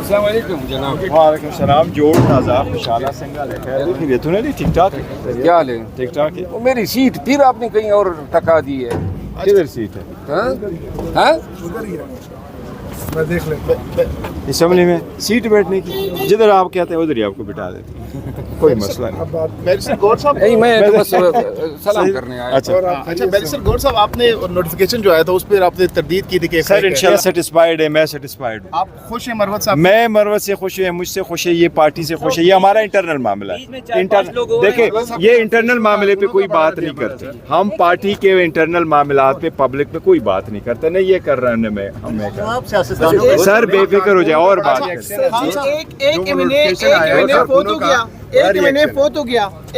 अस्सलाम वालेकुम जनाब। वालेकुम सलाम। जोड़ ताज़ा खुशाला सिंगल है। खैर की बेतुने नहीं ठीक ठाक है। क्या हाल है? ठीक ठाक है। वो मेरी सीट फिर आपने कहीं और टका दी है। किधर सीट है? हाँ? मैं देख लेता हूँ। असम्बली में सीट बैठने की जिधर आप कहते हैं उधर ही आपको बिठा देते हैं, कोई मसला नहीं। बैरिस्टर गौर साहब, नहीं, मैं तो बस सलाम करने आया। अच्छा अच्छा बैरिस्टर गौर साहब, आपने नोटिफिकेशन जो आया था उस पर आपने तरदीद की थी कि सर इंशाल्लाह सेटिस्फाइड है, मैं सेटिस्फाइड हूँ। आप खुश हैं मरवत साहब? मैं मरवत से खुश है, मुझसे खुश है, ये पार्टी से खुश है। ये हमारा इंटरनल मामला है। देखिए ये इंटरनल मामले पे कोई बात नहीं करते हम, पार्टी के इंटरनल मामलात पे पब्लिक में कोई बात नहीं करते। नहीं ये कर रहे हैं सर, बेफिक्र हो जाए और बात करें।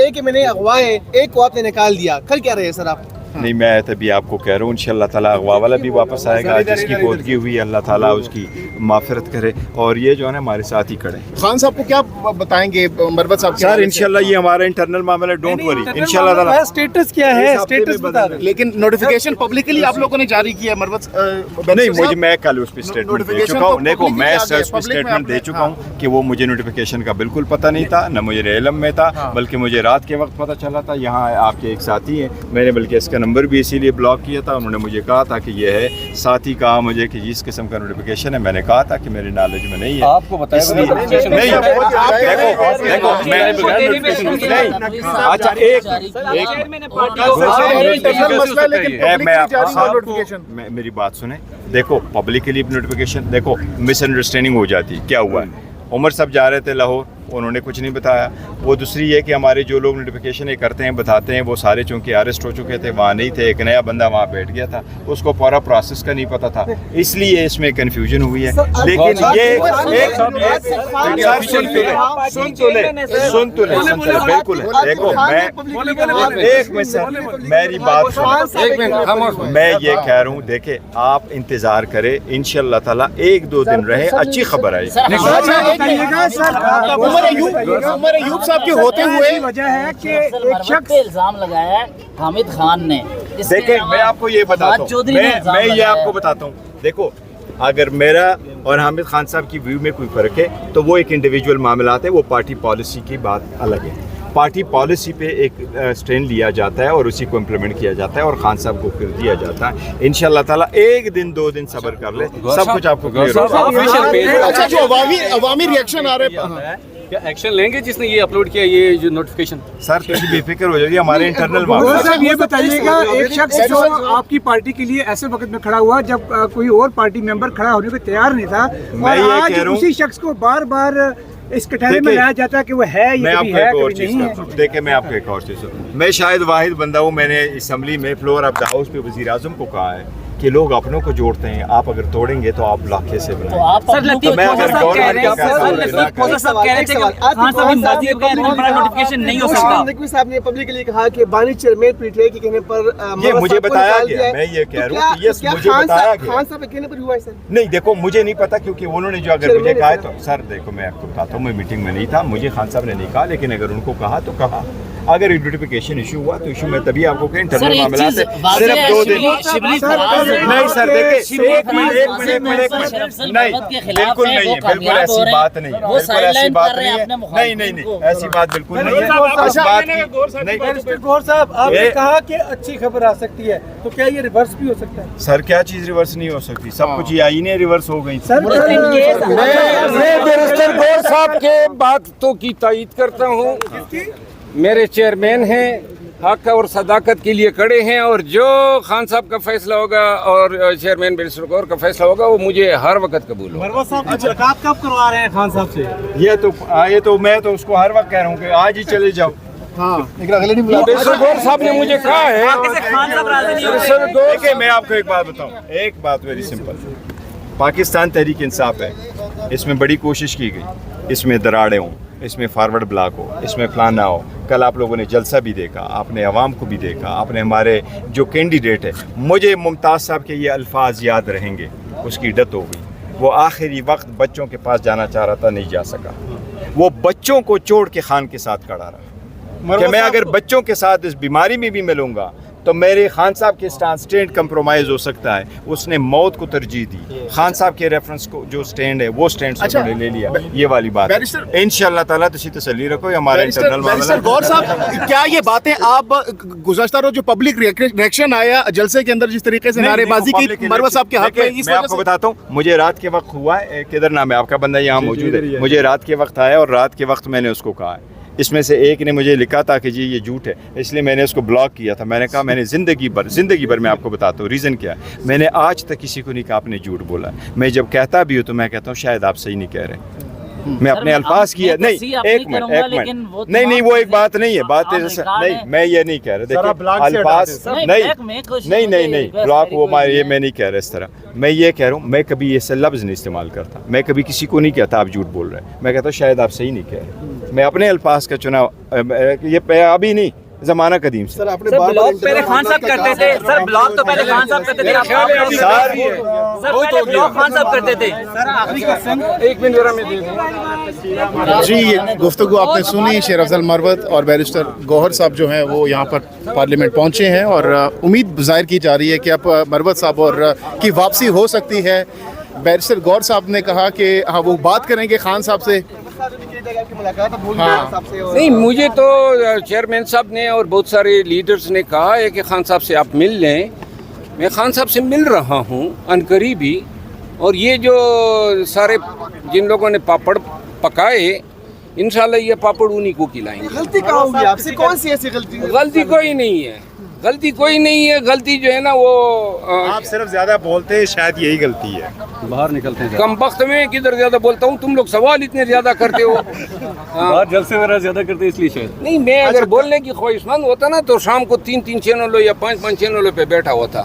एक मैंने अगवा है, एक को आपने निकाल दिया, कल क्या रहे सर आप? नहीं मैं तभी आपको कह रहा हूँ इंशाल्लाह ताला अगवा वाला भी वापस आएगा, जिसकी गोदगी हुई है अल्लाह ताला उसकी माफ़िरत करे, और ये जो है ना हमारे साथ ही खड़े। खान साहब को क्या बताएंगे मरवत साहब? सर इंशाल्लाह ये हमारा इंटरनल मामला है, डोंट वरी इंशाल्लाह ताला। स्टेटस क्या है? स्टेटस बता दें। लेकिन नोटिफिकेशन पब्लिकली आप लोगों ने जारी किया मरवत नहीं, मुझे मैं कल उस पर स्टेटमेंट दे चुका हूँ। देखो मैं सर उस पर स्टेटमेंट दे चुका हूँ कि वो मुझे नोटिफिकेशन का बिल्कुल पता नहीं था, न मुझे इल्म में था, बल्कि मुझे रात के वक्त पता चला था। यहाँ आपके एक साथी हैं, मैंने बल्कि इसका नंबर भी इसीलिए ब्लॉक किया था। उन्होंने मुझे कहा था कि ये है, साथ ही कहा मुझे कि इस किस्म का नोटिफिकेशन है। मैंने कहा था कि मेरे नॉलेज में नहीं है, आपको बताया नहीं देखो मैं अच्छा एक मेरी बात सुने। देखो पब्लिकली नोटिफिकेशन, देखो मिसअंडरस्टैंडिंग हो जाती। क्या हुआ है, उमर साहब जा रहे थे लाहौर, उन्होंने कुछ नहीं बताया। वो दूसरी है कि हमारे जो लोग नोटिफिकेशन ये करते हैं बताते हैं, वो सारे चूँकि अरेस्ट हो चुके थे, वहाँ नहीं थे, एक नया बंदा वहाँ बैठ गया था, उसको पूरा प्रोसेस का नहीं पता था, इसलिए इसमें कन्फ्यूजन हुई है। लेकिन ये सुन तो ले बिल्कुल। देखो मैं एक मिनट सर, मेरी बात सुनो, मैं ये कह रहा हूँ, देखे आप इंतज़ार करें, इंशाल्लाह ताला एक दो दिन रहे, अच्छी खबर आई। उमर अयूब साहब के होते हुए वजह है कि एक शख्स पे इल्जाम लगाया है हामिद खान ने। देखिए मैं आपको ये बताता हूँ, मैं ये आपको बताता हूँ। देखो अगर मेरा और हामिद खान साहब की व्यू में कोई फ़र्क है तो वो एक इंडिविजुअल मामला है, वो पार्टी पॉलिसी की बात अलग है। पार्टी पॉलिसी पे एक स्टैंड लिया जाता है और उसी को इम्प्लीमेंट किया जाता है और खान साहब को फिर दिया जाता है। इंशाल्लाह ताला एक दिन दो दिन सब्र कर ले, सब कुछ आपको क्लियर होगा। अच्छा जो अवामी रिएक्शन आ रहे हैं, क्या एक्शन लेंगे जिसने ये अपलोड किया, ये जो नोटिफिकेशन? सर तुम बेफिक्र हो जाइए, हमारे इंटरनल मामले। साहब ये बताइएगा, एक शख्स जो आपकी पार्टी के लिए ऐसे वक्त में खड़ा हुआ जब कोई और पार्टी मेंबर खड़ा होने को तैयार नहीं था, मैं ये आज कह रहा हूं, उसी शख्स को बार बार इस कटहरे में लाया जाता है कि वो है, ये कभी है कभी नहीं है। देखिए मैं आपको एक और चीज़, मैं शायद वाहिद बंदा हूँ, मैंने असम्बली में फ्लोर ऑफ द हाउस पे वज़ीर आज़म को कहा है कि लोग अपनों को जोड़ते हैं, आप अगर तोड़ेंगे तो आप लाखे से बनाएं। सर तो मैं अगर नोटिफिकेशन नहीं हो सकता। नकवी साहब ने पब्लिकली कहा कि बानी चेयरमैन पीटीआई के कहने पर ये मुझे बताया गया, मैं ये कह रहा हूँ कि यस मुझे बताया गया। खान साहब के कहने पर हुआ है सर? नहीं देखो मुझे नहीं पता, क्योंकि उन्होंने जो अगर मुझे कहा है तो सर देखो मैं आपको बताता हूँ, मैं मीटिंग में नहीं था, मुझे खान साहब ने नहीं कहा, लेकिन अगर उनको कहा तो कहा। अगर नोटिफिकेशन इशू हुआ तो इशू में तभी आपको कहें इंटरनल मामला से सिर्फ 2 दिन नहीं सर, देखिए एक मिनट नहीं, बिल्कुल नहीं है, बिल्कुल ऐसी बात नहीं है, बिल्कुल ऐसी बात नहीं है, नहीं ऐसी बात बिल्कुल नहीं है। इस बात की नहीं, गौर साहब आपने कहा कि अच्छी खबर आ सकती है, तो क्या ये रिवर्स भी हो सकता है? सर क्या चीज रिवर्स नहीं हो सकती, सब कुछ ये आईने रिवर्स हो गई। सर मैं बैरिस्टर गौर साहब के बात तो की तायीद करता हूँ। मेरे चेयरमैन हैं, हक और सदाकत के लिए खड़े हैं, और जो खान साहब का फैसला होगा और चेयरमैन बैरिस्टर गौर का फैसला होगा वो मुझे हर वक्त कबूल होगा। मरवत साहब मुलाकात कब करवा रहे हैं खान साहब से? ये तो मैं तो उसको हर वक्त कह रहा हूँ कि आज ही चले जाओ। बैरिस्टर गौर साहब ने मुझे कहा है। देखिए मैं आपको एक बात बताऊँ, एक बात वेरी सिंपल, पाकिस्तान तहरीक इंसाफ है, इसमें बड़ी कोशिश की गई, इसमें दराड़े हों, इसमें फारवर्ड ब्लॉक हो, इसमें फलाना हो। कल आप लोगों ने जलसा भी देखा, आपने अवाम को भी देखा, आपने हमारे जो कैंडिडेट है, मुझे मुमताज़ साहब के ये अल्फाज याद रहेंगे, उसकी डेथ हो गई, वो आखिरी वक्त बच्चों के पास जाना चाह रहा था, नहीं जा सका, वो बच्चों को छोड़ के खान के साथ खड़ा रहा कि मैं अगर बच्चों के साथ इस बीमारी में भी मिलूंगा تو میرے خان صاحب کے سٹینڈ کمپرومائز ہو سکتا ہے. اس نے موت کو ترجیح دی. خان صاحب کے ریفرنس کو جو سٹینڈ ہے وہ سٹینڈ سے انہوں نے لے لیا. یہ والی بات ہے. انشاءاللہ تعالیٰ تسی تسلی رکھو. یہ ہمارا انٹرنل معاملہ ہے. غور صاحب کیا یہ باتیں آپ گزشتہ روز جو پبلک ریئیکشن آیا جلسے کے اندر جس طریقے سے نعرے بازی کی مروت صاحب کے حق میں, میں آپ کو بتاتا ہوں, مجھے رات کے وقت ہوا ہے, کدھر نام ہے آپ کا بندہ یہاں موجود ہے, مجھے رات کے وقت آیا اور رات کے وقت میں نے اس کو کہا ہے. اس میں سے ایک نے مجھے لکھا تھا کہ جی یہ جھوٹ ہے, اس لیے میں نے اس کو بلاک کیا تھا. میں نے کہا میں نے زندگی بھر میں آپ کو بتاتا ہوں ریزن کیا ہے. میں نے آج تک کسی کو نہیں کہا آپ نے جھوٹ بولا. میں جب کہتا بھی ہوں تو میں کہتا ہوں شاید آپ صحیح نہیں کہہ رہے. میں اپنے الفاظ کی نہیں, ایک منٹ نہیں وہ ایک بات نہیں ہے. بات نہیں, میں یہ نہیں کہہ رہا. دیکھیں الفاظ نہیں بلاک وہ یہ میں نہیں کہہ رہا اس طرح. میں یہ کہہ رہا ہوں میں کبھی یہ لفظ نہیں استعمال کرتا. میں کبھی کسی کو نہیں کہتا آپ جھوٹ بول رہے ہیں. میں کہتا ہوں شاید آپ صحیح نہیں کہہ رہے. میں اپنے الفاظ کا چناؤ, یہ ابھی نہیں, زمانہ قدیم سے. سر بلاک پہلے خان صاحب کرتے تھے. سر بلاک تو پہلے خان صاحب کرتے تھے. سر پہلے بلاک خان صاحب کرتے تھے. ایک منٹ ذرا میں دے دوں. جی یہ گفتگو آپ نے سنی. شیر افضل مروت اور بیرسٹر گوہر صاحب جو ہیں وہ یہاں پر پارلیمنٹ پہنچے ہیں اور امید ظاہر کی جا رہی ہے کہ اب مروت صاحب اور کی واپسی ہو سکتی ہے. بیرسٹر گوہر صاحب نے کہا کہ ہاں وہ بات کریں گے خان صاحب سے. نہیں, مجھے تو چیئرمین صاحب نے اور بہت سارے لیڈرز نے کہا ہے کہ خان صاحب سے آپ مل لیں. میں خان صاحب سے مل رہا ہوں عنقریب ہی. اور یہ جو سارے جن لوگوں نے پاپڑ پکائے انشاءاللہ یہ پاپڑ انہی کو کھلائیں گے. غلطی کہاں ہوگی آپ سے, کون سی ایسی غلطی؟ غلطی کوئی نہیں ہے, غلطی کوئی نہیں ہے. غلطی جو ہے نا وہ آپ صرف زیادہ بولتے ہیں, شاید یہی غلطی ہے. باہر نکلتے ہیں کم وقت میں کدھر زیادہ بولتا ہوں. تم لوگ سوال اتنے زیادہ کرتے ہو. باہر جلسے وغیرہ زیادہ کرتے ہیں اس لیے شاید نہیں, میں اگر بولنے کی خواہش مند ہوتا نا تو شام کو 3 چینلوں یا 5 چینلوں پہ بیٹھا ہوتا.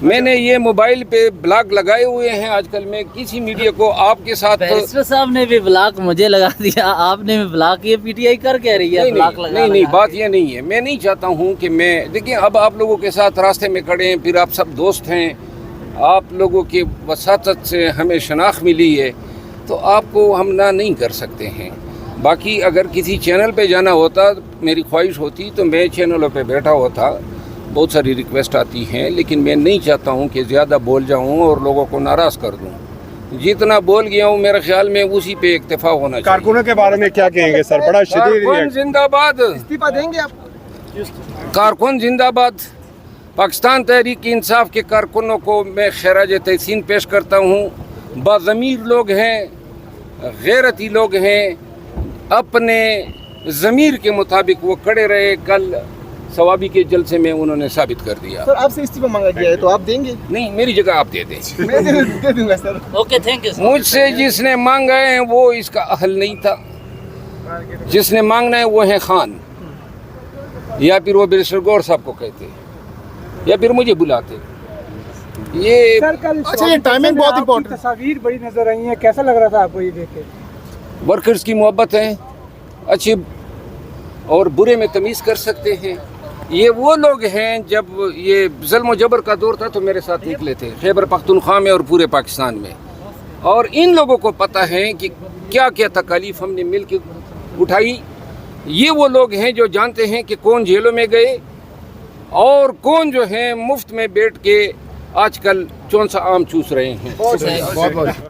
میں نے یہ موبائل پہ بلاگ لگائے ہوئے ہیں. آج کل میں کسی میڈیا کو آپ کے ساتھ بیرسٹر صاحب نے بھی بلاک مجھے لگا دیا, آپ نے بھی بلاک. یہ پی ٹی آئی کر کہہ رہی ہے بلاک لگا. نہیں, بات یہ نہیں ہے. میں نہیں چاہتا ہوں کہ میں دیکھیں اب آپ لوگوں کے ساتھ راستے میں کھڑے ہیں, پھر آپ سب دوست ہیں, آپ لوگوں کی وساطت سے ہمیں شناخت ملی ہے تو آپ کو ہم نہ نہیں کر سکتے ہیں. باقی اگر کسی چینل پہ جانا ہوتا, میری خواہش ہوتی تو میں چینلوں پہ بیٹھا ہوتا. بہت ساری ریکویسٹ آتی ہیں لیکن میں نہیں چاہتا ہوں کہ زیادہ بول جاؤں اور لوگوں کو ناراض کر دوں. جتنا بول گیا ہوں میرے خیال میں اسی پہ اکتفا ہونا چاہیے. کارکنوں کے بارے میں کیا کہیں گے سر؟ بڑا شدید کارکن زندہ باد. استعفیٰ دیں گے آپ؟ کارکن زندہ باد. پاکستان تحریک انصاف کے کارکنوں کو میں خراج تحسین پیش کرتا ہوں. باضمیر لوگ ہیں, غیرتی لوگ ہیں, اپنے ضمیر کے مطابق وہ کڑے رہے. کل ثوابی کے جلسے میں انہوں نے ثابت کر دیا. سر آپ سے استعفیٰ مانگا گیا ہے تو آپ دیں گے؟ نہیں, میری جگہ آپ دے دیں. میں دے دوں گا سر. Okay thank you. مجھ سے جس نے مانگا ہے وہ اس کا اہل نہیں تھا. جس نے مانگنا ہے وہ ہے خان, یا پھر وہ بیرسٹر گوہر صاحب کو کہتے یا پھر مجھے بلاتے. یہ اچھا, یہ ٹائمنگ بہت امپورٹنٹ. تصاویر بڑی نظر آئی ہیں, کیسا لگ رہا تھا آپ کو یہ دیکھ کے؟ ورکرز کی محبت ہے, اچھے اور برے میں تمیز کر سکتے ہیں. یہ وہ لوگ ہیں جب یہ ظلم و جبر کا دور تھا تو میرے ساتھ نکلے تھے خیبر پختونخوا میں اور پورے پاکستان میں. اور ان لوگوں کو پتہ ہے کہ کیا کیا تکالیف ہم نے مل کے اٹھائی. یہ وہ لوگ ہیں جو جانتے ہیں کہ کون جیلوں میں گئے اور کون جو ہیں مفت میں بیٹھ کے آج کل چون سا آم چوس رہے ہیں.